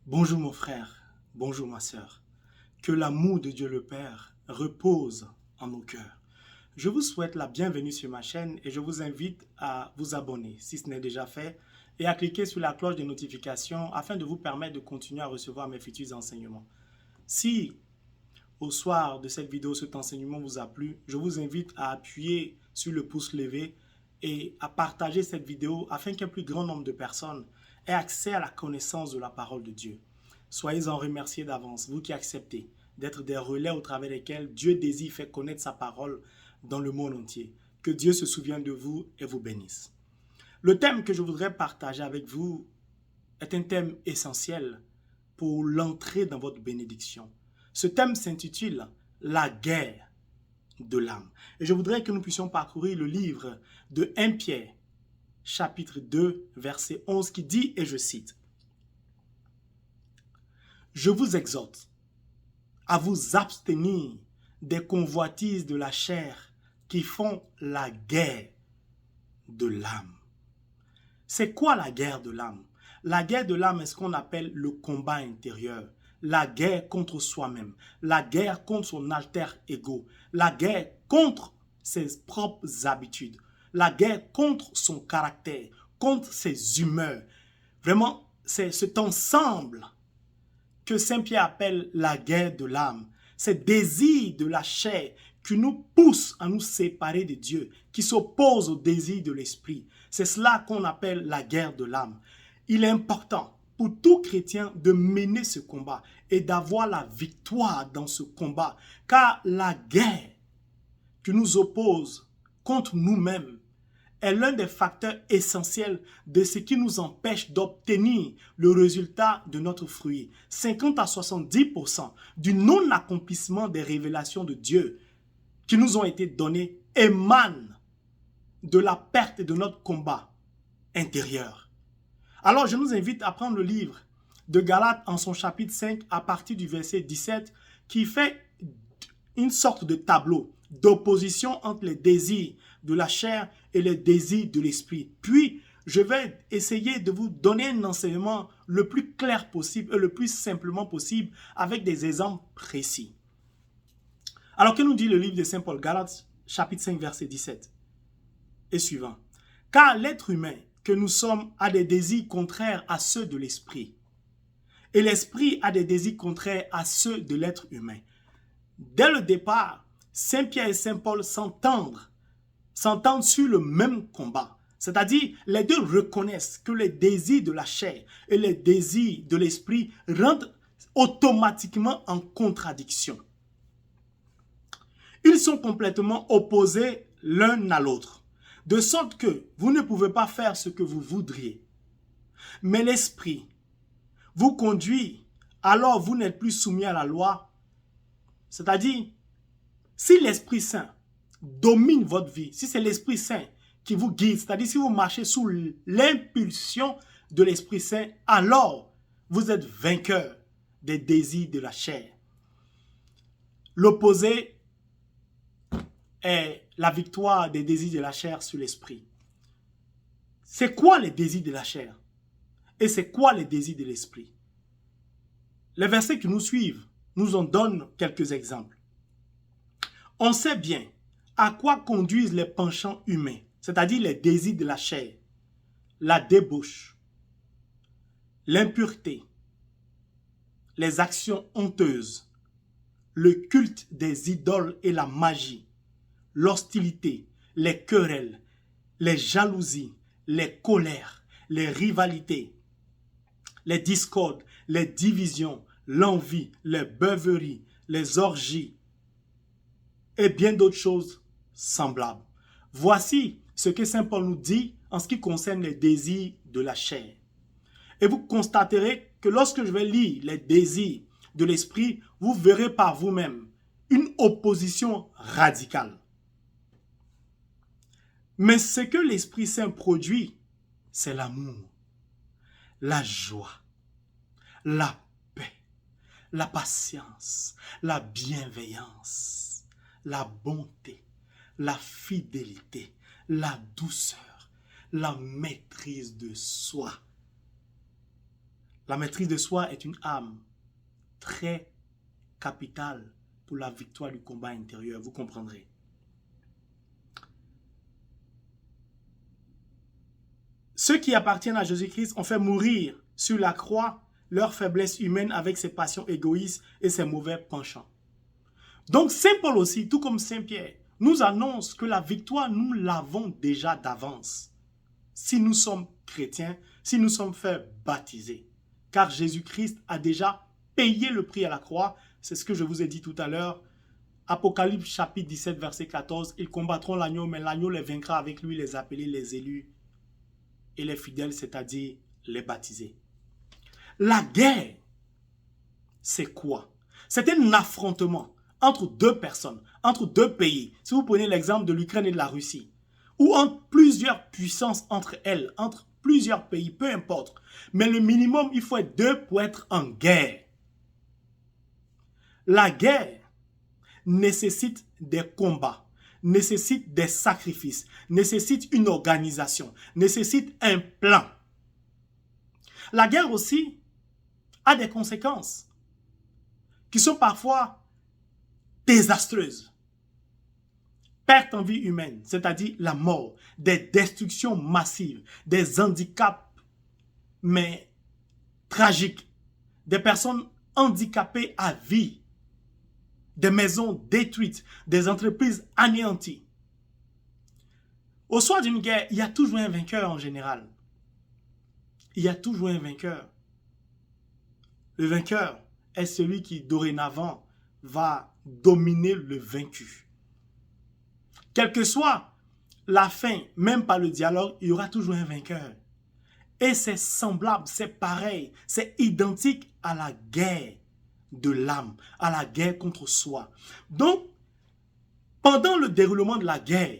Bonjour mon frère, bonjour ma sœur. Que l'amour de Dieu le Père repose en nos cœurs. Je vous souhaite la bienvenue sur ma chaîne et je vous invite à vous abonner si ce n'est déjà fait et à cliquer sur la cloche de notification afin de vous permettre de continuer à recevoir mes futurs enseignements. Si au soir de cette vidéo cet enseignement vous a plu, je vous invite à appuyer sur le pouce levé et à partager cette vidéo afin qu'un plus grand nombre de personnes aient accès à la connaissance de la parole de Dieu. Soyez-en remerciés d'avance, vous qui acceptez d'être des relais au travers desquels Dieu désire faire connaître sa parole dans le monde entier. Que Dieu se souvienne de vous et vous bénisse. Le thème que je voudrais partager avec vous est un thème essentiel pour l'entrée dans votre bénédiction. Ce thème s'intitule « La guerre de l'âme ». Et je voudrais que nous puissions parcourir le livre de 1 Pierre, chapitre 2, verset 11, qui dit, et je cite, « Je vous exhorte à vous abstenir des convoitises de la chair qui font la guerre de l'âme. » C'est quoi la guerre de l'âme? La guerre de l'âme est ce qu'on appelle le combat intérieur. La guerre contre soi-même. La guerre contre son alter ego. La guerre contre ses propres habitudes. La guerre contre son caractère, contre ses humeurs. Vraiment, c'est cet ensemble que Saint Pierre appelle la guerre de l'âme. Ces désirs de la chair qui nous poussent à nous séparer de Dieu, qui s'opposent au désir de l'esprit. C'est cela qu'on appelle la guerre de l'âme. Il est important pour tout chrétien de mener ce combat et d'avoir la victoire dans ce combat. Car la guerre qui nous oppose contre nous-mêmes est l'un des facteurs essentiels de ce qui nous empêche d'obtenir le résultat de notre fruit. 50 à 70% du non-accomplissement des révélations de Dieu qui nous ont été données émanent de la perte de notre combat intérieur. Alors je nous invite à prendre le livre de Galates en son chapitre 5 à partir du verset 17 qui fait une sorte de tableau d'opposition entre les désirs de la chair et les désirs de l'esprit. Puis, je vais essayer de vous donner un enseignement le plus clair possible et le plus simplement possible avec des exemples précis. Alors, que nous dit le livre de Saint Paul, Galates, chapitre 5, verset 17 et suivant? Car l'être humain que nous sommes a des désirs contraires à ceux de l'esprit. Et l'esprit a des désirs contraires à ceux de l'être humain. Dès le départ, Saint Pierre et Saint Paul s'entendent sur le même combat. C'est-à-dire, les deux reconnaissent que les désirs de la chair et les désirs de l'esprit rentrent automatiquement en contradiction. Ils sont complètement opposés l'un à l'autre, de sorte que vous ne pouvez pas faire ce que vous voudriez. Mais l'esprit vous conduit, alors vous n'êtes plus soumis à la loi. C'est-à-dire, si l'Esprit Saint domine votre vie, si c'est l'Esprit Saint qui vous guide, c'est-à-dire si vous marchez sous l'impulsion de l'Esprit Saint, alors vous êtes vainqueur des désirs de la chair. L'opposé est la victoire des désirs de la chair sur l'esprit. C'est quoi les désirs de la chair? Et c'est quoi les désirs de l'esprit? Les versets qui nous suivent nous en donnent quelques exemples. On sait bien à quoi conduisent les penchants humains, c'est-à-dire les désirs de la chair, la débauche, l'impureté, les actions honteuses, le culte des idoles et la magie, l'hostilité, les querelles, les jalousies, les colères, les rivalités, les discordes, les divisions, l'envie, les beuveries, les orgies et bien d'autres choses semblables. Voici ce que Saint Paul nous dit en ce qui concerne les désirs de la chair. Et vous constaterez que lorsque je vais lire les désirs de l'esprit, vous verrez par vous-même une opposition radicale. Mais ce que l'Esprit Saint produit, c'est l'amour, la joie, la paix, la patience, la bienveillance, la bonté, la fidélité, la douceur, la maîtrise de soi. La maîtrise de soi est une arme très capitale pour la victoire du combat intérieur, vous comprendrez. Ceux qui appartiennent à Jésus-Christ ont fait mourir sur la croix leur faiblesse humaine avec ses passions égoïstes et ses mauvais penchants. Donc Saint Paul aussi, tout comme Saint Pierre, nous annonce que la victoire, nous l'avons déjà d'avance. Si nous sommes chrétiens, si nous sommes faits baptisés. Car Jésus-Christ a déjà payé le prix à la croix. C'est ce que je vous ai dit tout à l'heure. Apocalypse chapitre 17, verset 14. Ils combattront l'agneau, mais l'agneau les vaincra avec lui, les appelés, les élus et les fidèles, c'est-à-dire les baptisés. La guerre, c'est quoi? C'est un affrontement entre deux personnes, entre deux pays. Si vous prenez l'exemple de l'Ukraine et de la Russie, ou entre plusieurs puissances entre elles, entre plusieurs pays, peu importe. Mais le minimum, il faut être deux pour être en guerre. La guerre nécessite des combats, nécessite des sacrifices, nécessite une organisation, nécessite un plan. La guerre aussi a des conséquences qui sont parfois désastreuses. Perte en vie humaine, c'est-à-dire la mort, des destructions massives, des handicaps, mais tragiques, des personnes handicapées à vie, des maisons détruites, des entreprises anéanties. Au soir d'une guerre, il y a toujours un vainqueur en général. Il y a toujours un vainqueur. Le vainqueur est celui qui, dorénavant, va dominer le vaincu. Quelle que soit la fin, même par le dialogue, il y aura toujours un vainqueur. Et c'est semblable, c'est pareil, c'est identique à la guerre de l'âme, à la guerre contre soi. Donc, pendant le déroulement de la guerre,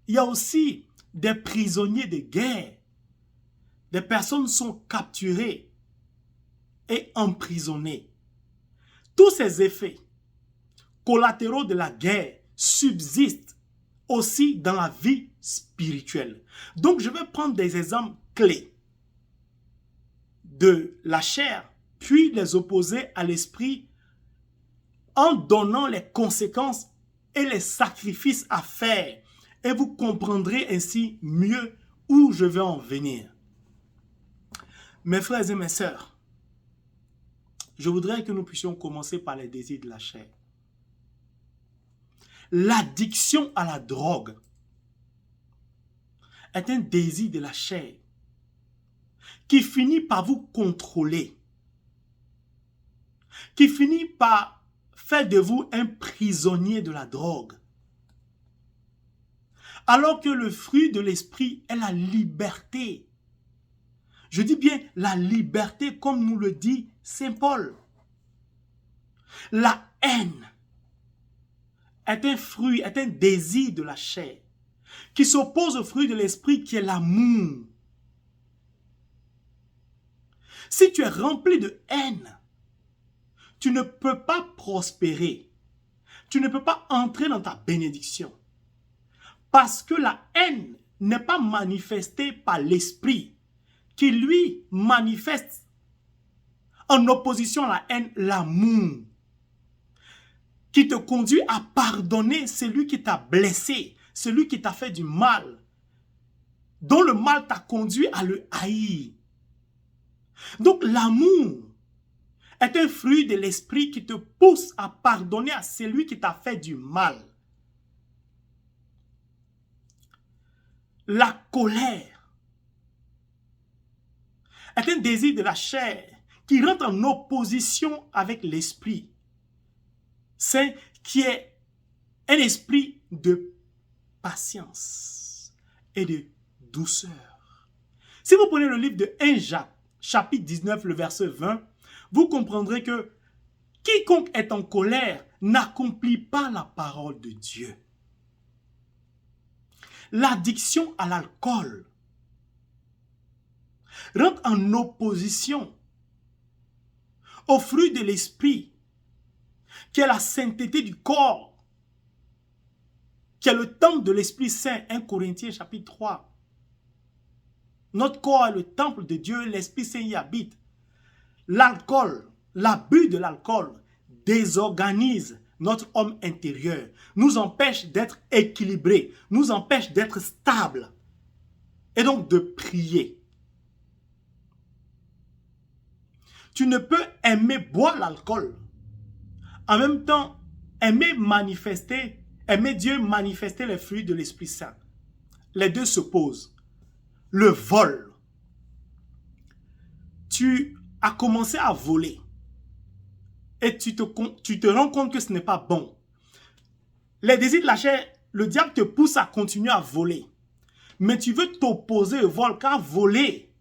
il y a aussi des prisonniers de guerre. Des personnes sont capturées et emprisonnées. Tous ces effets collatéraux de la guerre subsistent aussi dans la vie spirituelle. Donc, je vais prendre des exemples clés de la chair, puis les opposer à l'esprit en donnant les conséquences et les sacrifices à faire. Et vous comprendrez ainsi mieux où je vais en venir. Mes frères et mes sœurs, je voudrais que nous puissions commencer par les désirs de la chair. L'addiction à la drogue est un désir de la chair qui finit par vous contrôler, qui finit par faire de vous un prisonnier de la drogue. Alors que le fruit de l'esprit est la liberté. Je dis bien la liberté comme nous le dit Saint Paul. La haine est un fruit, est un désir de la chair qui s'oppose au fruit de l'esprit qui est l'amour. Si tu es rempli de haine, tu ne peux pas prospérer. Tu ne peux pas entrer dans ta bénédiction. Parce que la haine n'est pas manifestée par l'esprit qui lui manifeste en opposition à la haine l'amour, qui te conduit à pardonner celui qui t'a blessé, celui qui t'a fait du mal, dont le mal t'a conduit à le haïr. Donc l'amour est un fruit de l'esprit qui te pousse à pardonner à celui qui t'a fait du mal. La colère est un désir de la chair qui rentre en opposition avec l'esprit. C'est qui est un esprit de patience et de douceur. Si vous prenez le livre de 1 Jacques, chapitre 19, le verset 20, vous comprendrez que quiconque est en colère n'accomplit pas la parole de Dieu. L'addiction à l'alcool rentre en opposition au fruit de l'esprit, qui est la sainteté du corps, qui est le temple de l'Esprit Saint, 1 Corinthiens chapitre 3. Notre corps est le temple de Dieu, l'Esprit Saint y habite. l'alcool, l'abus de l'alcool désorganise notre homme intérieur, nous empêche d'être équilibré, nous empêche d'être stable et donc de prier. Tu ne peux aimer boire l'alcool, en même temps aimer Dieu manifester les fruits de l'Esprit Saint. Les deux s'opposent. Le vol. Tu as commencé à voler et tu te rends compte que ce n'est pas bon. Les désirs de la chair, le diable te pousse à continuer à voler. Mais tu veux t'opposer au vol car voler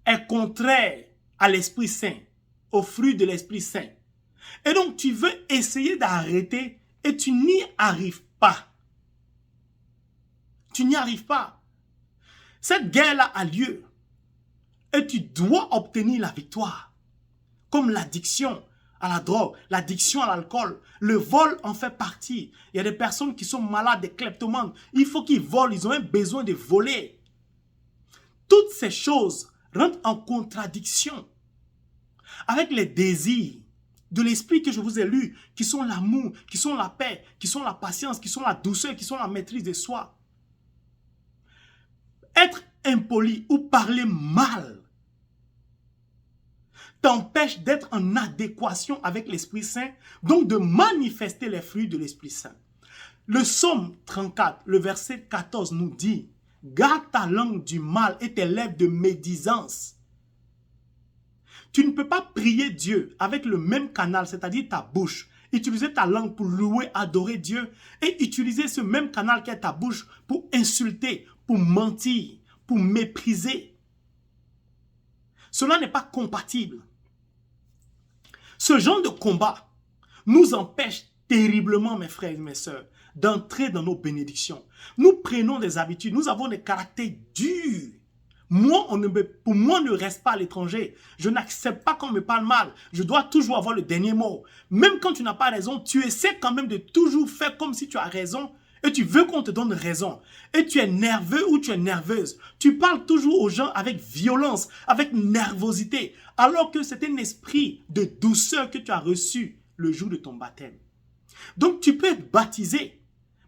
est contraire à l'Esprit Saint, au fruit de l'Esprit Saint. Et donc tu veux essayer d'arrêter et tu n'y arrives pas. Tu n'y arrives pas. Cette guerre-là a lieu et tu dois obtenir la victoire. Comme l'addiction à la drogue, l'addiction à l'alcool, le vol en fait partie. Il y a des personnes qui sont malades, des kleptomanes. Il faut qu'ils volent, ils ont un besoin de voler. Toutes ces choses rentrent en contradiction avec les désirs de l'esprit que je vous ai lu, qui sont l'amour, qui sont la paix, qui sont la patience, qui sont la douceur, qui sont la maîtrise de soi. Être impoli ou parler mal t'empêche d'être en adéquation avec l'Esprit Saint, donc de manifester les fruits de l'Esprit Saint. Le psaume 34, le verset 14 nous dit « Garde ta langue du mal et tes lèvres de médisance. » Tu ne peux pas prier Dieu avec le même canal, c'est-à-dire ta bouche, utiliser ta langue pour louer, adorer Dieu et utiliser ce même canal qui est ta bouche pour insulter, pour mentir, pour mépriser. Cela n'est pas compatible. Ce genre de combat nous empêche terriblement, mes frères et mes sœurs, d'entrer dans nos bénédictions. Nous prenons des habitudes, nous avons des caractères durs. Pour moi, ne reste pas à l'étranger. Je n'accepte pas qu'on me parle mal. Je dois toujours avoir le dernier mot. Même quand tu n'as pas raison, tu essaies quand même de toujours faire comme si tu as raison et tu veux qu'on te donne raison. Et tu es nerveux ou tu es nerveuse. Tu parles toujours aux gens avec violence, avec nervosité, alors que c'est un esprit de douceur que tu as reçu le jour de ton baptême. Donc tu peux être baptisé,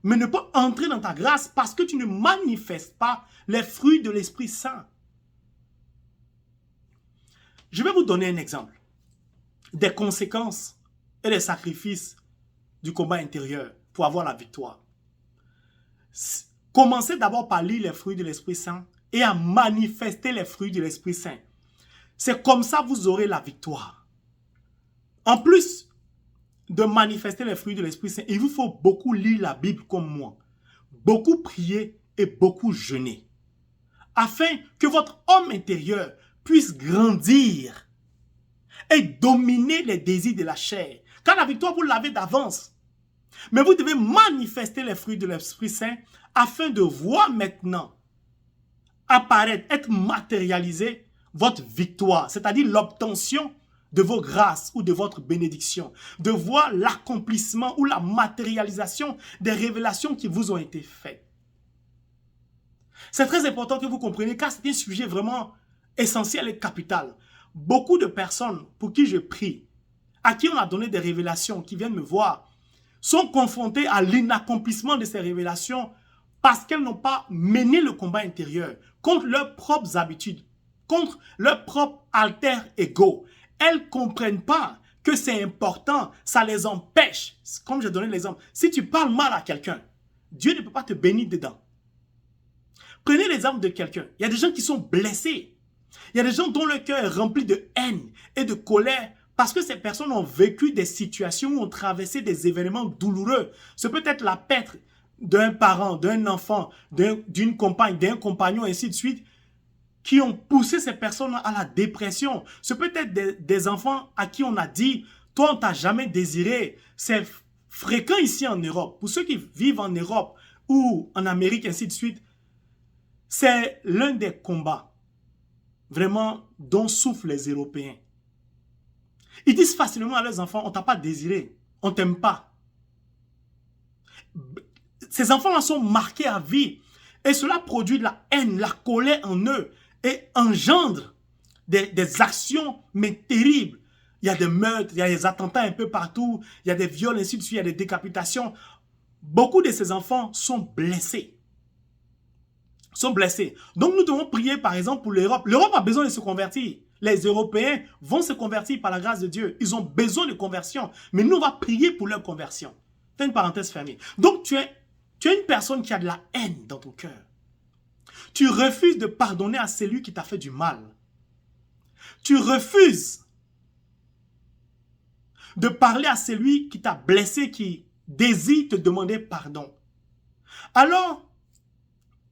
mais ne pas entrer dans ta grâce parce que tu ne manifestes pas les fruits de l'Esprit Saint. Je vais vous donner un exemple des conséquences et des sacrifices du combat intérieur pour avoir la victoire. Commencez d'abord par lire les fruits de l'Esprit Saint et à manifester les fruits de l'Esprit Saint. C'est comme ça que vous aurez la victoire. En plus de manifester les fruits de l'Esprit Saint, il vous faut beaucoup lire la Bible comme moi, beaucoup prier et beaucoup jeûner, afin que votre homme intérieur puisse grandir et dominer les désirs de la chair. Car la victoire, vous l'avez d'avance. Mais vous devez manifester les fruits de l'Esprit Saint afin de voir maintenant apparaître, être matérialisé votre victoire, c'est-à-dire l'obtention de vos grâces ou de votre bénédiction, de voir l'accomplissement ou la matérialisation des révélations qui vous ont été faites. C'est très important que vous compreniez car c'est un sujet vraiment essentiel et capital. Beaucoup de personnes pour qui je prie, à qui on a donné des révélations, qui viennent me voir, sont confrontées à l'inaccomplissement de ces révélations parce qu'elles n'ont pas mené le combat intérieur contre leurs propres habitudes, contre leur propre alter ego. Elles ne comprennent pas que c'est important, ça les empêche. Comme j'ai donné l'exemple, si tu parles mal à quelqu'un, Dieu ne peut pas te bénir dedans. Prenez l'exemple de quelqu'un. Il y a des gens qui sont blessés. Il y a des gens dont le cœur est rempli de haine et de colère parce que ces personnes ont vécu des situations où ont traversé des événements douloureux. Ce peut être la perte d'un parent, d'un enfant, d'une compagne, d'un compagnon, ainsi de suite, qui ont poussé ces personnes à la dépression. Ce peut être des enfants à qui on a dit « Toi, on ne t'a jamais désiré ». C'est fréquent ici en Europe. Pour ceux qui vivent en Europe ou en Amérique, ainsi de suite, c'est l'un des combats vraiment dont souffrent les Européens. Ils disent facilement à leurs enfants « On ne t'a pas désiré, on ne t'aime pas ». Ces enfants-là sont marqués à vie et cela produit de la haine, la colère en eux et engendre des actions, mais terribles. Il y a des meurtres, il y a des attentats un peu partout, il y a des viols, ainsi de suite, il y a des décapitations. Beaucoup de ces enfants sont blessés. Donc nous devons prier par exemple pour l'Europe. L'Europe a besoin de se convertir. Les Européens vont se convertir par la grâce de Dieu. Ils ont besoin de conversion. Mais nous, on va prier pour leur conversion. Fais une parenthèse fermée. Donc tu es une personne qui a de la haine dans ton cœur. Tu refuses de pardonner à celui qui t'a fait du mal. Tu refuses de parler à celui qui t'a blessé, qui désire te demander pardon. Alors,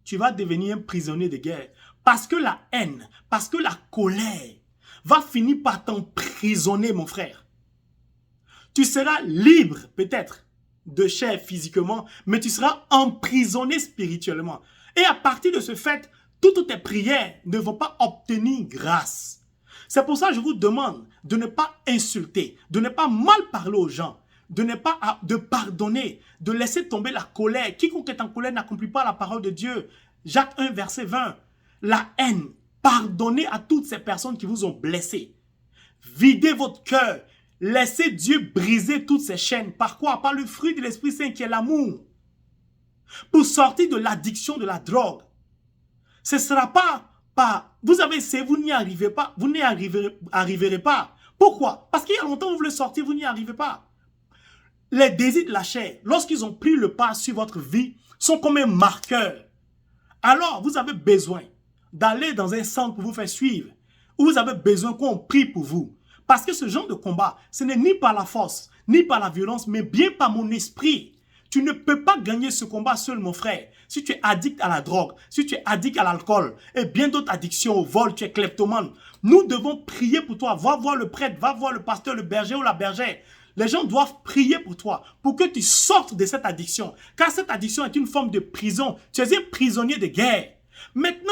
tu vas devenir un prisonnier de guerre. Parce que la haine, parce que la colère va finir par t'emprisonner, mon frère. Tu seras libre, peut-être, de chair physiquement, mais tu seras emprisonné spirituellement. Et à partir de ce fait, toutes tes prières ne vont pas obtenir grâce. C'est pour ça que je vous demande de ne pas insulter, de ne pas mal parler aux gens, de pardonner, de laisser tomber la colère. Quiconque est en colère n'accomplit pas la parole de Dieu. Jacques 1, verset 20. La haine. Pardonnez à toutes ces personnes qui vous ont blessé. Videz votre cœur. Laissez Dieu briser toutes ces chaînes. Par quoi? Par le fruit de l'Esprit Saint qui est l'amour. Pour sortir de l'addiction de la drogue. Ce ne sera pas par... Vous avez essayé, vous n'y arrivez pas. Vous n'y arriverez pas. Pourquoi? Parce qu'il y a longtemps vous voulez sortir, vous n'y arrivez pas. Les désirs de la chair, lorsqu'ils ont pris le pas sur votre vie, sont comme un marqueur. Alors, vous avez besoin d'aller dans un centre pour vous faire suivre. Ou vous avez besoin qu'on prie pour vous. Parce que ce genre de combat, ce n'est ni par la force, ni par la violence, mais bien par mon esprit. Tu ne peux pas gagner ce combat seul, mon frère. Si tu es addict à la drogue, si tu es addict à l'alcool et bien d'autres addictions au vol, tu es kleptomane, nous devons prier pour toi. Va voir le prêtre, va voir le pasteur, le berger ou la bergère. Les gens doivent prier pour toi, pour que tu sortes de cette addiction. Car cette addiction est une forme de prison. Tu es un prisonnier de guerre. Maintenant,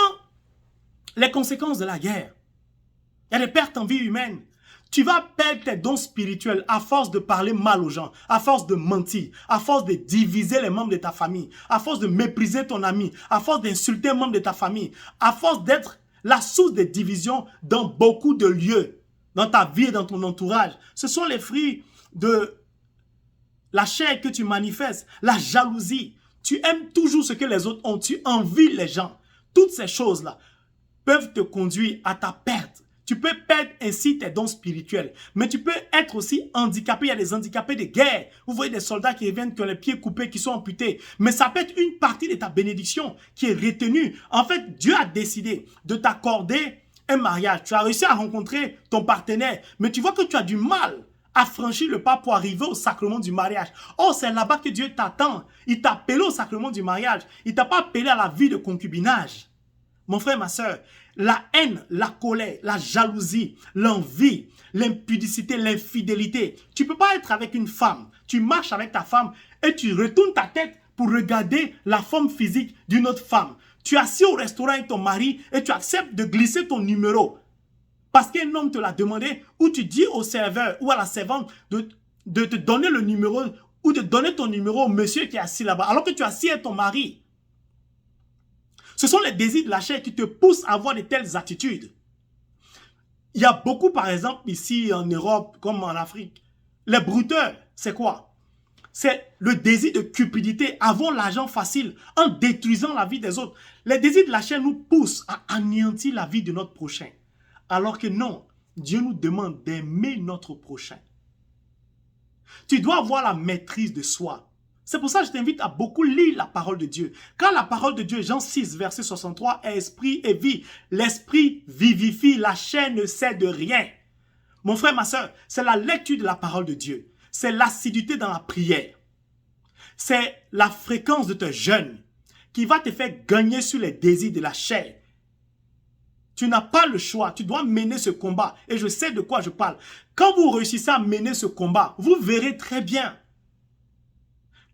les conséquences de la guerre. Il y a des pertes en vie humaine. Tu vas perdre tes dons spirituels à force de parler mal aux gens, à force de mentir, à force de diviser les membres de ta famille, à force de mépriser ton ami, à force d'insulter un membre de ta famille, à force d'être la source de division dans beaucoup de lieux, dans ta vie et dans ton entourage. Ce sont les fruits de la chair que tu manifestes, la jalousie. Tu aimes toujours ce que les autres ont, tu envies les gens. Toutes ces choses-là peuvent te conduire à ta perte. Tu peux perdre ainsi tes dons spirituels, mais tu peux être aussi handicapé. Il y a des handicapés de guerre. Vous voyez des soldats qui reviennent, qui ont les pieds coupés, qui sont amputés. Mais ça peut être une partie de ta bénédiction qui est retenue. En fait, Dieu a décidé de t'accorder un mariage. Tu as réussi à rencontrer ton partenaire, mais tu vois que tu as du mal à franchir le pas pour arriver au sacrement du mariage. Oh, c'est là-bas que Dieu t'attend. Il t'a appelé au sacrement du mariage. Il ne t'a pas appelé à la vie de concubinage. Mon frère, ma soeur, la haine, la colère, la jalousie, l'envie, l'impudicité, l'infidélité. Tu ne peux pas être avec une femme. Tu marches avec ta femme et tu retournes ta tête pour regarder la forme physique d'une autre femme. Tu es assis au restaurant avec ton mari et tu acceptes de glisser ton numéro. Parce qu'un homme te l'a demandé, ou tu dis au serveur ou à la servante de te donner le numéro ou de donner ton numéro au monsieur qui est assis là-bas, alors que tu es assis avec ton mari. Ce sont les désirs de la chair qui te poussent à avoir de telles attitudes. Il y a beaucoup, par exemple, ici en Europe, comme en Afrique, les brouteurs, c'est quoi? C'est le désir de cupidité, avoir l'argent facile, en détruisant la vie des autres. Les désirs de la chair nous poussent à anéantir la vie de notre prochain. Alors que non, Dieu nous demande d'aimer notre prochain. Tu dois avoir la maîtrise de soi. C'est pour ça que je t'invite à beaucoup lire la parole de Dieu. Car la parole de Dieu, Jean 6, verset 63, est esprit et vie. L'esprit vivifie, la chair ne sait de rien. Mon frère, ma soeur, c'est la lecture de la parole de Dieu. C'est l'assiduité dans la prière. C'est la fréquence de tes jeûnes qui va te faire gagner sur les désirs de la chair. Tu n'as pas le choix, tu dois mener ce combat. Et je sais de quoi je parle. Quand vous réussissez à mener ce combat, vous verrez très bien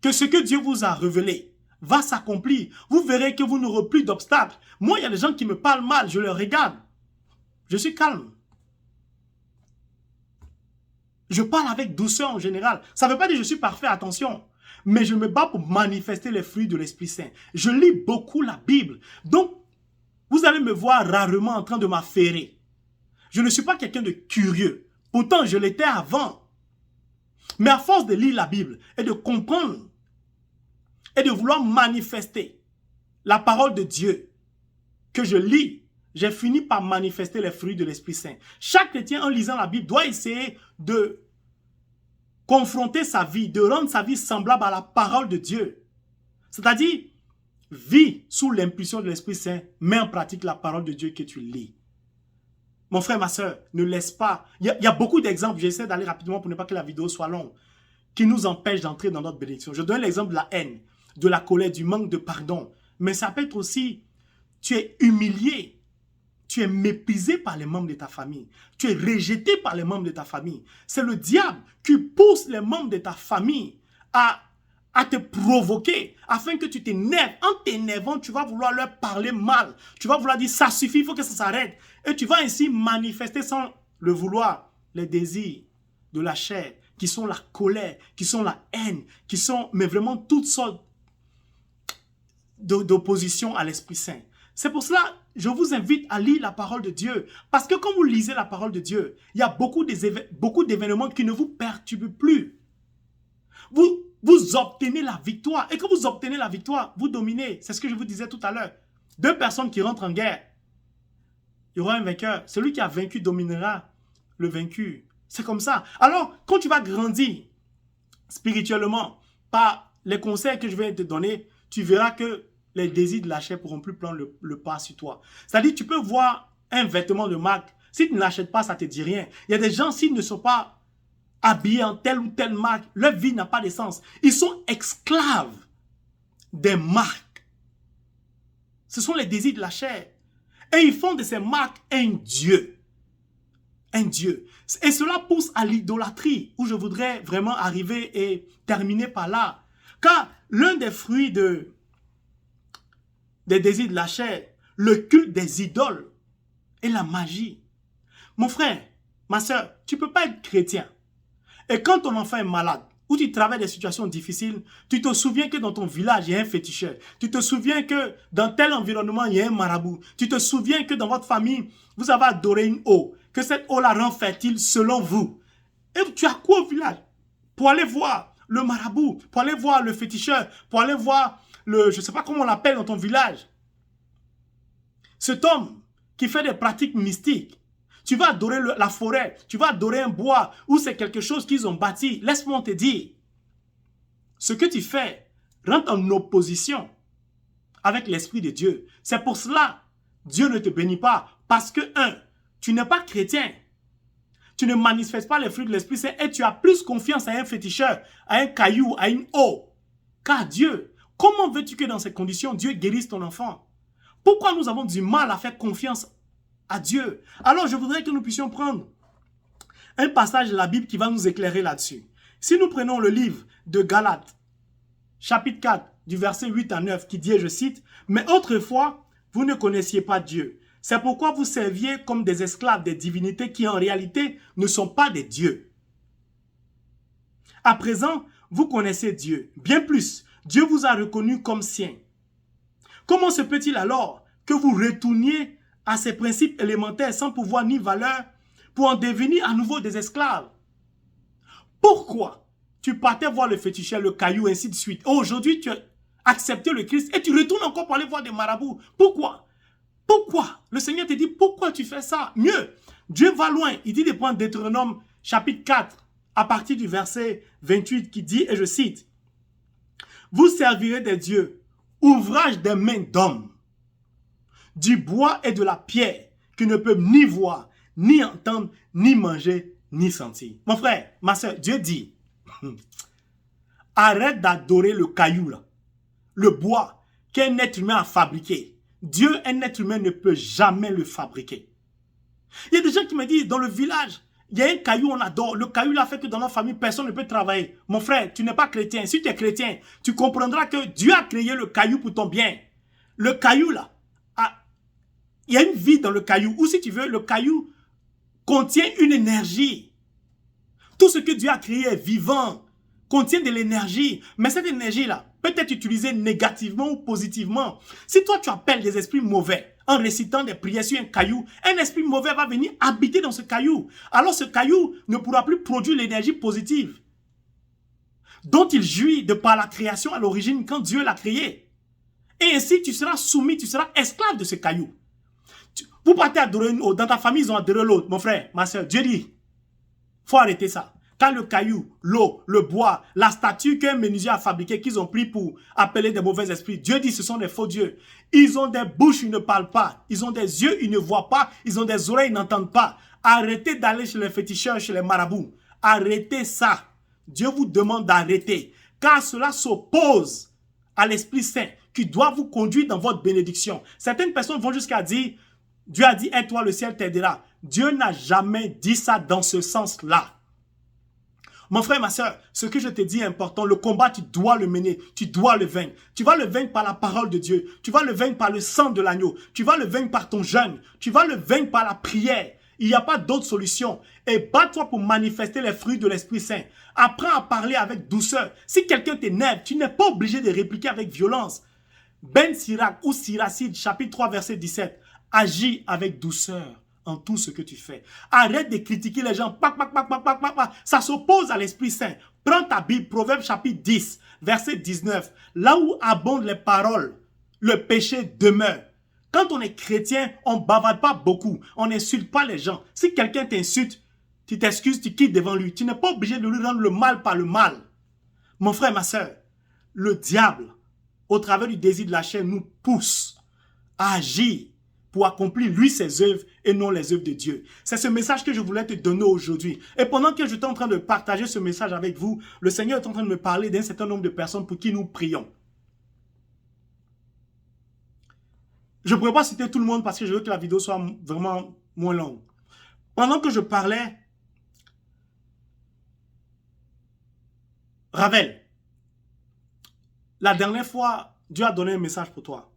que ce que Dieu vous a révélé va s'accomplir. Vous verrez que vous n'aurez plus d'obstacles. Moi, il y a des gens qui me parlent mal, je les regarde. Je suis calme. Je parle avec douceur en général. Ça ne veut pas dire que je suis parfait, attention. Mais je me bats pour manifester les fruits de l'Esprit Saint. Je lis beaucoup la Bible. Donc, vous allez me voir rarement en train de m'affairer. Je ne suis pas quelqu'un de curieux. Pourtant, je l'étais avant. Mais à force de lire la Bible et de comprendre et de vouloir manifester la parole de Dieu que je lis, j'ai fini par manifester les fruits de l'Esprit Saint. Chaque chrétien, en lisant la Bible, doit essayer de confronter sa vie, de rendre sa vie semblable à la parole de Dieu. C'est-à-dire, vis sous l'impulsion de l'Esprit Saint, mets en pratique la parole de Dieu que tu lis. Mon frère, ma soeur, ne laisse pas. Il y a beaucoup d'exemples, j'essaie d'aller rapidement pour ne pas que la vidéo soit longue, qui nous empêchent d'entrer dans notre bénédiction. Je donne l'exemple de la haine, de la colère, du manque de pardon. Mais ça peut être aussi, tu es humilié, tu es méprisé par les membres de ta famille, tu es rejeté par les membres de ta famille. C'est le diable qui pousse les membres de ta famille à te provoquer afin que tu t'énerves. En t'énervant, tu vas vouloir leur parler mal. Tu vas vouloir dire ça suffit, il faut que ça s'arrête. Et tu vas ainsi manifester sans le vouloir les désirs de la chair, qui sont la colère, qui sont la haine, qui sont mais vraiment toutes sortes d'opposition à l'Esprit Saint. C'est pour cela je vous invite à lire la parole de Dieu. Parce que quand vous lisez la parole de Dieu, il y a beaucoup d'événements qui ne vous perturbent plus. Vous obtenez la victoire. Et quand vous obtenez la victoire, vous dominez. C'est ce que je vous disais tout à l'heure. Deux personnes qui rentrent en guerre. Il y aura un vainqueur. Celui qui a vaincu dominera le vaincu. C'est comme ça. Alors, quand tu vas grandir spirituellement par les conseils que je vais te donner, tu verras que les désirs de la chair ne pourront plus prendre le pas sur toi. C'est-à-dire, tu peux voir un vêtement de marque. Si tu ne l'achètes pas, ça ne te dit rien. Il y a des gens, s'ils ne sont pas habillés en telle ou telle marque, leur vie n'a pas de sens. Ils sont esclaves des marques. Ce sont les désirs de la chair. Et ils font de ces marques un dieu. Un dieu. Et cela pousse à l'idolâtrie, où je voudrais vraiment arriver et terminer par là. Car l'un des fruits des désirs de la chair, le culte des idoles et la magie. Mon frère, ma soeur, tu ne peux pas être chrétien. Et quand ton enfant est malade, ou tu traverses des situations difficiles, tu te souviens que dans ton village, il y a un féticheur. Tu te souviens que dans tel environnement, il y a un marabout. Tu te souviens que dans votre famille, vous avez adoré une eau. Que cette eau la rend fertile selon vous. Et tu as quoi au village? Pour aller voir le marabout, pour aller voir le féticheur, pour aller voir je ne sais pas comment on l'appelle dans ton village. Cet homme qui fait des pratiques mystiques. Tu vas adorer la forêt, tu vas adorer un bois, ou c'est quelque chose qu'ils ont bâti. Laisse-moi te dire, ce que tu fais rentre en opposition avec l'Esprit de Dieu. C'est pour cela, Dieu ne te bénit pas. Parce que, tu n'es pas chrétien. Tu ne manifestes pas les fruits de l'Esprit Saint et tu as plus confiance à un féticheur, à un caillou, à une eau, qu'à Dieu. Comment veux-tu que dans ces conditions, Dieu guérisse ton enfant? Pourquoi nous avons du mal à faire confiance à Dieu? Alors, je voudrais que nous puissions prendre un passage de la Bible qui va nous éclairer là-dessus. Si nous prenons le livre de Galates, chapitre 4, du verset 8 à 9, qui dit, et je cite, « Mais autrefois, vous ne connaissiez pas Dieu. C'est pourquoi vous serviez comme des esclaves des divinités qui en réalité ne sont pas des dieux. À présent, vous connaissez Dieu. Bien plus, Dieu vous a reconnu comme sien. Comment se peut-il alors que vous retourniez à ces principes élémentaires sans pouvoir ni valeur pour en devenir à nouveau des esclaves? Pourquoi tu partais voir le féticheur, le caillou, ainsi de suite? Aujourd'hui, tu as accepté le Christ et tu retournes encore pour aller voir des marabouts. Pourquoi? Pourquoi? Le Seigneur te dit, pourquoi tu fais ça? Mieux, Dieu va loin. Il dit de prendre Deutéronome chapitre 4 à partir du verset 28 qui dit, et je cite, « Vous servirez des dieux, ouvrage des mains d'hommes, du bois et de la pierre, qui ne peuvent ni voir, ni entendre, ni manger, ni sentir. » Mon frère, ma soeur, Dieu dit, arrête d'adorer le caillou, là, le bois qu'un être humain a fabriqué. Dieu, un être humain ne peut jamais le fabriquer. Il y a des gens qui me disent, dans le village, il y a un caillou, on adore. Le caillou, il a fait que dans notre famille, personne ne peut travailler. Mon frère, tu n'es pas chrétien. Si tu es chrétien, tu comprendras que Dieu a créé le caillou pour ton bien. Le caillou, là, il y a une vie dans le caillou. Ou si tu veux, le caillou contient une énergie. Tout ce que Dieu a créé est vivant, contient de l'énergie. Mais cette énergie-là peut être utilisée négativement ou positivement. Si toi, tu appelles des esprits mauvais en récitant des prières sur un caillou, un esprit mauvais va venir habiter dans ce caillou. Alors ce caillou ne pourra plus produire l'énergie positive dont il jouit de par la création à l'origine quand Dieu l'a créé. Et ainsi, tu seras soumis, tu seras esclave de ce caillou. Vous partez adorer une autre, dans ta famille, ils ont adoré l'autre. Mon frère, ma soeur, Dieu dit, faut arrêter ça. Quand le caillou, l'eau, le bois, la statue qu'un menuisier a fabriquée, qu'ils ont pris pour appeler des mauvais esprits, Dieu dit ce sont des faux dieux. Ils ont des bouches, ils ne parlent pas. Ils ont des yeux, ils ne voient pas. Ils ont des oreilles, ils n'entendent pas. Arrêtez d'aller chez les féticheurs, chez les marabouts. Arrêtez ça. Dieu vous demande d'arrêter. Car cela s'oppose à l'Esprit Saint qui doit vous conduire dans votre bénédiction. Certaines personnes vont jusqu'à dire, Dieu a dit, aide-toi, le ciel t'aidera. Dieu n'a jamais dit ça dans ce sens-là. Mon frère, ma soeur, ce que je te dis est important. Le combat, tu dois le mener. Tu dois le vaincre. Tu vas le vaincre par la parole de Dieu. Tu vas le vaincre par le sang de l'agneau. Tu vas le vaincre par ton jeûne. Tu vas le vaincre par la prière. Il n'y a pas d'autre solution. Et bats-toi pour manifester les fruits de l'Esprit Saint. Apprends à parler avec douceur. Si quelqu'un t'énerve, tu n'es pas obligé de répliquer avec violence. Ben Sirach ou Siracide, chapitre 3, verset 17. Agis avec douceur en tout ce que tu fais. Arrête de critiquer les gens. Ça s'oppose à l'Esprit Saint. Prends ta Bible, Proverbe chapitre 10, verset 19. Là où abondent les paroles, le péché demeure. Quand on est chrétien, on ne bavarde pas beaucoup. On n'insulte pas les gens. Si quelqu'un t'insulte, tu t'excuses, tu quittes devant lui. Tu n'es pas obligé de lui rendre le mal par le mal. Mon frère, ma soeur, le diable, au travers du désir de la chair, nous pousse à agir pour accomplir lui ses œuvres et non les œuvres de Dieu. C'est ce message que je voulais te donner aujourd'hui. Et pendant que j'étais en train de partager ce message avec vous, le Seigneur est en train de me parler d'un certain nombre de personnes pour qui nous prions. Je ne pourrais pas citer tout le monde parce que je veux que la vidéo soit vraiment moins longue. Pendant que je parlais, Ravel, la dernière fois, Dieu a donné un message pour toi.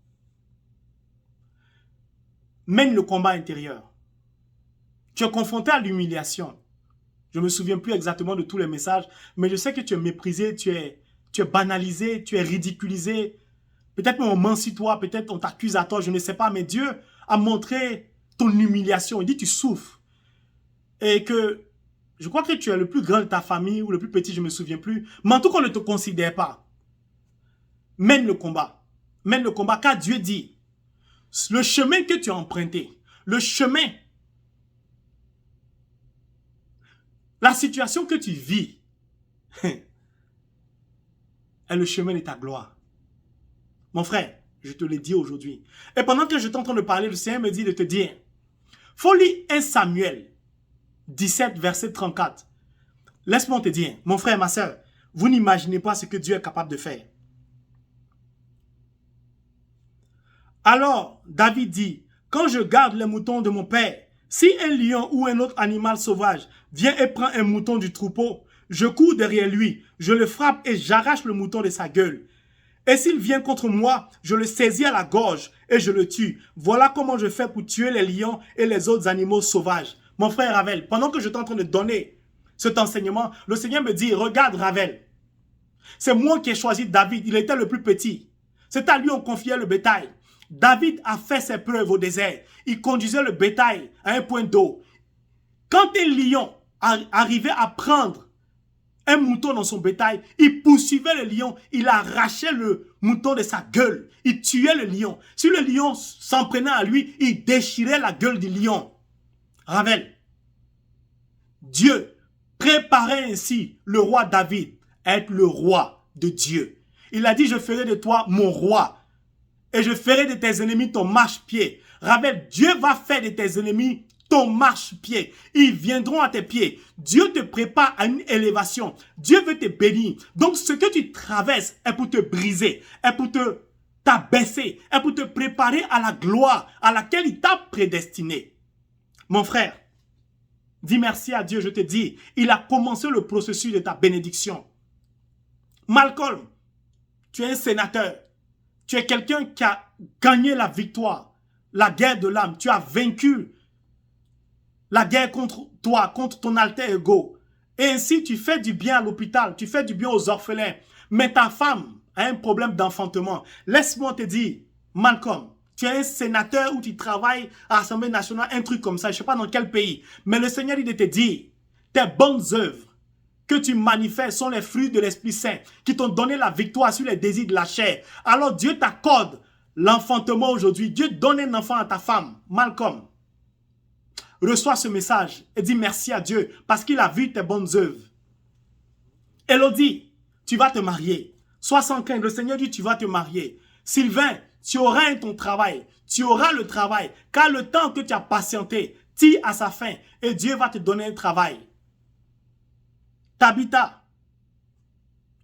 Mène le combat intérieur. Tu es confronté à l'humiliation. Je ne me souviens plus exactement de tous les messages, mais je sais que tu es méprisé, tu es banalisé, tu es ridiculisé. Peut-être on ment sur toi, peut-être on t'accuse à toi, je ne sais pas, mais Dieu a montré ton humiliation. Il dit tu souffres. Et que je crois que tu es le plus grand de ta famille ou le plus petit, je ne me souviens plus. Mais en tout cas, on ne te considère pas. Mène le combat. Mène le combat car Dieu dit, le chemin que tu as emprunté, le chemin, la situation que tu vis, est le chemin de ta gloire. Mon frère, je te le dis aujourd'hui. Et pendant que je suis en train de parler, le Seigneur me dit de te dire, faut lire 1 Samuel 17, verset 34. Laisse-moi te dire, mon frère, ma soeur, vous n'imaginez pas ce que Dieu est capable de faire. Alors, David dit, quand je garde les moutons de mon père, si un lion ou un autre animal sauvage vient et prend un mouton du troupeau, je cours derrière lui, je le frappe et j'arrache le mouton de sa gueule. Et s'il vient contre moi, je le saisis à la gorge et je le tue. Voilà comment je fais pour tuer les lions et les autres animaux sauvages. Mon frère Ravel, pendant que je suis en train de donner cet enseignement, le Seigneur me dit, regarde Ravel, c'est moi qui ai choisi David, il était le plus petit. C'est à lui on confiait le bétail. David a fait ses preuves au désert. Il conduisait le bétail à un point d'eau. Quand un lion arrivait à prendre un mouton dans son bétail, il poursuivait le lion, il arrachait le mouton de sa gueule, il tuait le lion. Si le lion s'en prenait à lui, il déchirait la gueule du lion. Ravel, Dieu préparait ainsi le roi David à être le roi de Dieu. Il a dit, je ferai de toi mon roi et je ferai de tes ennemis ton marchepied. Ravel, Dieu va faire de tes ennemis ton marchepied. Ils viendront à tes pieds. Dieu te prépare à une élévation. Dieu veut te bénir. Donc ce que tu traverses est pour te briser, est pour t'abaisser, est pour te préparer à la gloire à laquelle il t'a prédestiné. Mon frère, dis merci à Dieu, je te dis, il a commencé le processus de ta bénédiction. Malcolm, tu es un sénateur. Tu es quelqu'un qui a gagné la victoire, la guerre de l'âme. Tu as vaincu la guerre contre toi, contre ton alter ego. Et ainsi, tu fais du bien à l'hôpital, tu fais du bien aux orphelins. Mais ta femme a un problème d'enfantement. Laisse-moi te dire, Malcolm, Tu es un sénateur ou tu travailles à l'Assemblée nationale, un truc comme ça, je ne sais pas dans quel pays. Mais le Seigneur dit de te dire, tes bonnes œuvres que tu manifestes sont les fruits de l'Esprit Saint qui t'ont donné la victoire sur les désirs de la chair. Alors Dieu t'accorde l'enfantement aujourd'hui. Dieu donne un enfant à ta femme, Malcolm. Reçois ce message et dis merci à Dieu parce qu'il a vu tes bonnes œuvres. Elodie, tu vas te marier. Sois sans crainte, le Seigneur dit tu vas te marier. Sylvain, tu auras ton travail. Tu auras le travail. Car le temps que tu as patienté tire à sa fin et Dieu va te donner un travail. Tabitha,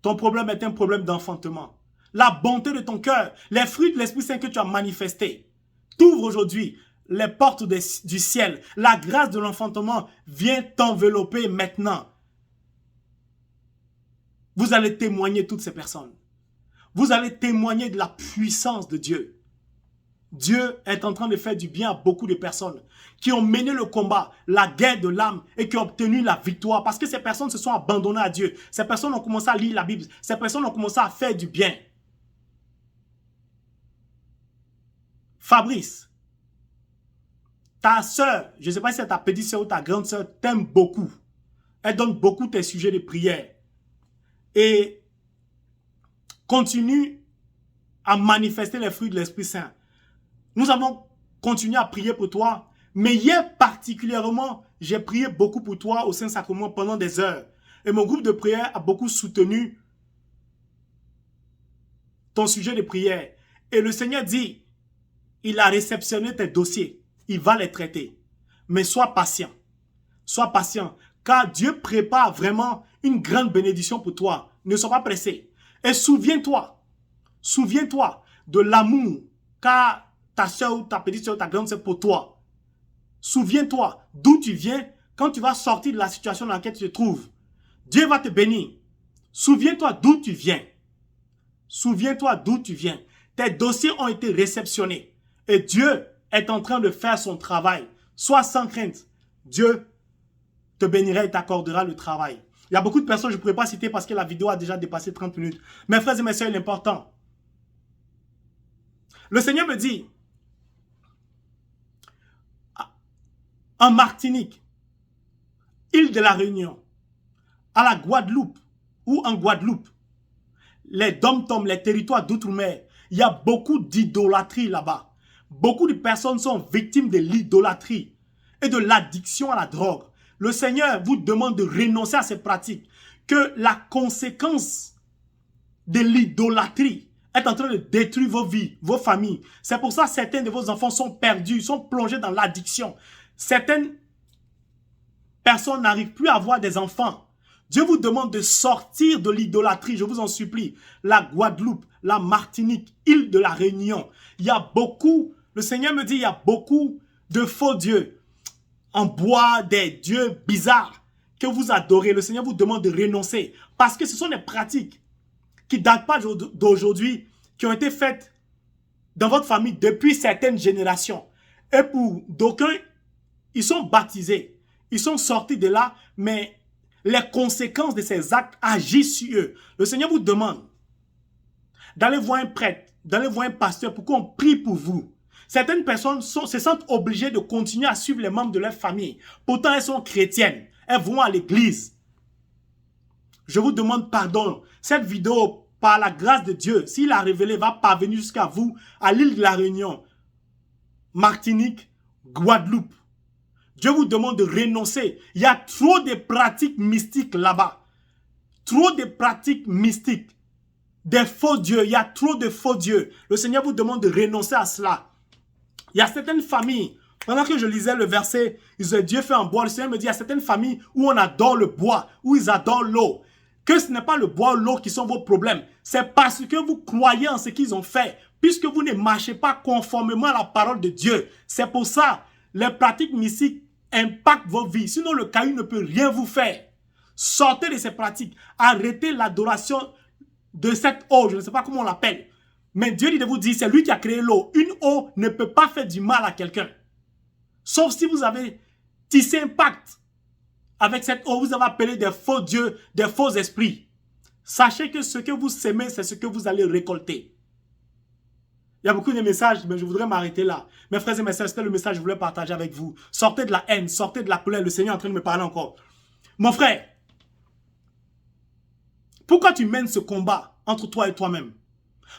ton problème est un problème d'enfantement. La bonté de ton cœur, les fruits de l'Esprit Saint que tu as manifestés, t'ouvre aujourd'hui les portes du ciel. La grâce de l'enfantement vient t'envelopper maintenant. Vous allez témoigner toutes ces personnes. Vous allez témoigner de la puissance de Dieu. Dieu est en train de faire du bien à beaucoup de personnes qui ont mené le combat, la guerre de l'âme et qui ont obtenu la victoire parce que ces personnes se sont abandonnées à Dieu. Ces personnes ont commencé à lire la Bible. Ces personnes ont commencé à faire du bien. Fabrice, ta soeur, je ne sais pas si c'est ta petite soeur ou ta grande soeur, t'aime beaucoup. Elle donne beaucoup tes sujets de prière. Et continue à manifester les fruits de l'Esprit Saint. Nous avons continué à prier pour toi. Mais hier particulièrement, j'ai prié beaucoup pour toi au Saint-Sacrement pendant des heures. Et mon groupe de prière a beaucoup soutenu ton sujet de prière. Et le Seigneur dit, il a réceptionné tes dossiers. Il va les traiter. Mais sois patient. Sois patient. Car Dieu prépare vraiment une grande bénédiction pour toi. Ne sois pas pressé. Et souviens-toi de l'amour car ta soeur ou ta petite soeur ou ta grande soeur pour toi. Souviens-toi d'où tu viens quand tu vas sortir de la situation dans laquelle tu te trouves. Dieu va te bénir. Souviens-toi d'où tu viens. Souviens-toi d'où tu viens. Tes dossiers ont été réceptionnés. Et Dieu est en train de faire son travail. Sois sans crainte. Dieu te bénira et t'accordera le travail. Il y a beaucoup de personnes, je ne pourrais pas citer parce que la vidéo a déjà dépassé 30 minutes. Mes frères et mes sœurs, l'important. Le Seigneur me dit, en Martinique, île de la Réunion, à la Guadeloupe ou en Guadeloupe, les dom-toms, les territoires d'outre-mer, il y a beaucoup d'idolâtrie là-bas. Beaucoup de personnes sont victimes de l'idolâtrie et de l'addiction à la drogue. Le Seigneur vous demande de renoncer à ces pratiques. Que la conséquence de l'idolâtrie est en train de détruire vos vies, vos familles. C'est pour ça que certains de vos enfants sont perdus, sont plongés dans l'addiction. Certaines personnes n'arrivent plus à avoir des enfants. Dieu vous demande de sortir de l'idolâtrie, je vous en supplie. La Guadeloupe, la Martinique, île de la Réunion. Il y a beaucoup, le Seigneur me dit, il y a beaucoup de faux dieux en bois, des dieux bizarres que vous adorez. Le Seigneur vous demande de renoncer parce que ce sont des pratiques qui ne datent pas d'aujourd'hui, qui ont été faites dans votre famille depuis certaines générations. Et pour d'aucuns, ils sont baptisés, ils sont sortis de là, mais les conséquences de ces actes agissent sur eux. Le Seigneur vous demande d'aller voir un prêtre, d'aller voir un pasteur pour qu'on prie pour vous. Certaines personnes se sentent obligées de continuer à suivre les membres de leur famille. Pourtant, elles sont chrétiennes. Elles vont à l'église. Je vous demande pardon. Cette vidéo, par la grâce de Dieu, s'il a révélé, va parvenir jusqu'à vous, à l'île de la Réunion, Martinique, Guadeloupe. Dieu vous demande de renoncer. Il y a trop de pratiques mystiques là-bas. Trop de pratiques mystiques. Des faux dieux. Il y a trop de faux dieux. Le Seigneur vous demande de renoncer à cela. Il y a certaines familles, pendant que je lisais le verset, Dieu fait en bois, le Seigneur me dit, il y a certaines familles où on adore le bois, où ils adorent l'eau. Que ce n'est pas le bois ou l'eau qui sont vos problèmes. C'est parce que vous croyez en ce qu'ils ont fait. Puisque vous ne marchez pas conformément à la parole de Dieu. C'est pour ça, les pratiques mystiques impactent vos vies. Sinon, le caillou ne peut rien vous faire. Sortez de ces pratiques. Arrêtez l'adoration de cette eau. Je ne sais pas comment on l'appelle. Mais Dieu dit de vous dire, c'est lui qui a créé l'eau. Une eau ne peut pas faire du mal à quelqu'un. Sauf si vous avez tissé un pacte avec cette eau. Vous avez appelé des faux dieux, des faux esprits. Sachez que ce que vous semez, c'est ce que vous allez récolter. Il y a beaucoup de messages, mais je voudrais m'arrêter là. Mes frères et mes sœurs, c'était le message que je voulais partager avec vous. Sortez de la haine, sortez de la colère. Le Seigneur est en train de me parler encore. Mon frère, pourquoi tu mènes ce combat entre toi et toi-même?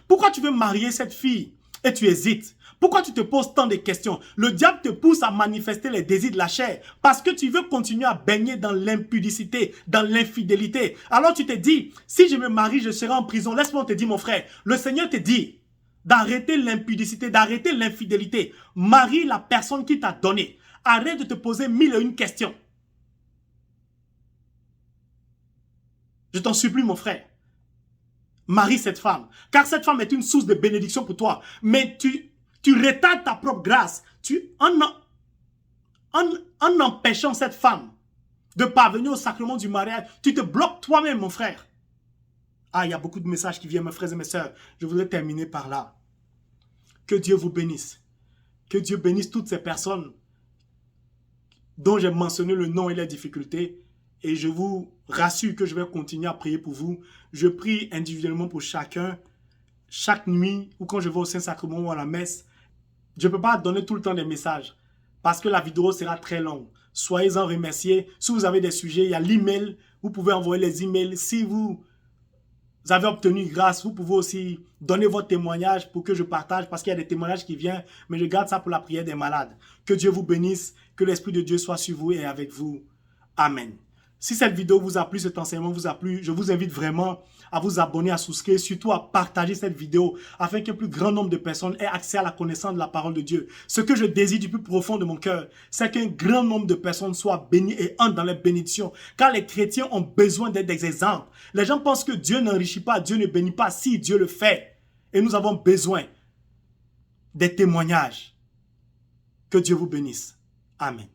Pourquoi tu veux marier cette fille et tu hésites? Pourquoi tu te poses tant de questions? Le diable te pousse à manifester les désirs de la chair parce que tu veux continuer à baigner dans l'impudicité, dans l'infidélité. Alors tu te dis, si je me marie, je serai en prison. Laisse-moi te dire, mon frère, le Seigneur te dit d'arrêter l'impudicité, d'arrêter l'infidélité. Marie la personne qui t'a donné. Arrête de te poser 1001 questions. Je t'en supplie, mon frère. Marie cette femme, car cette femme est une source de bénédiction pour toi. Mais tu retardes ta propre grâce. En empêchant cette femme de parvenir au sacrement du mariage, tu te bloques toi-même, mon frère. Ah, il y a beaucoup de messages qui viennent, mes frères et mes sœurs. Je voudrais terminer par là. Que Dieu vous bénisse. Que Dieu bénisse toutes ces personnes dont j'ai mentionné le nom et les difficultés. Et je vous rassure que je vais continuer à prier pour vous. Je prie individuellement pour chacun, chaque nuit ou quand je vais au Saint-Sacrement ou à la messe. Je ne peux pas donner tout le temps des messages parce que la vidéo sera très longue. Soyez-en remerciés. Si vous avez des sujets, il y a l'email. Vous pouvez envoyer les emails. Si vous avez obtenu grâce, vous pouvez aussi donner votre témoignage pour que je partage parce qu'il y a des témoignages qui viennent, mais je garde ça pour la prière des malades. Que Dieu vous bénisse, que l'Esprit de Dieu soit sur vous et avec vous. Amen. Si cette vidéo vous a plu, cet enseignement vous a plu, je vous invite vraiment à vous abonner, à souscrire, surtout à partager cette vidéo afin qu'un plus grand nombre de personnes aient accès à la connaissance de la parole de Dieu. Ce que je désire du plus profond de mon cœur, c'est qu'un grand nombre de personnes soient bénies et entrent dans les bénédictions. Car les chrétiens ont besoin d'être des exemples. Les gens pensent que Dieu n'enrichit pas, Dieu ne bénit pas si Dieu le fait. Et nous avons besoin des témoignages. Que Dieu vous bénisse. Amen.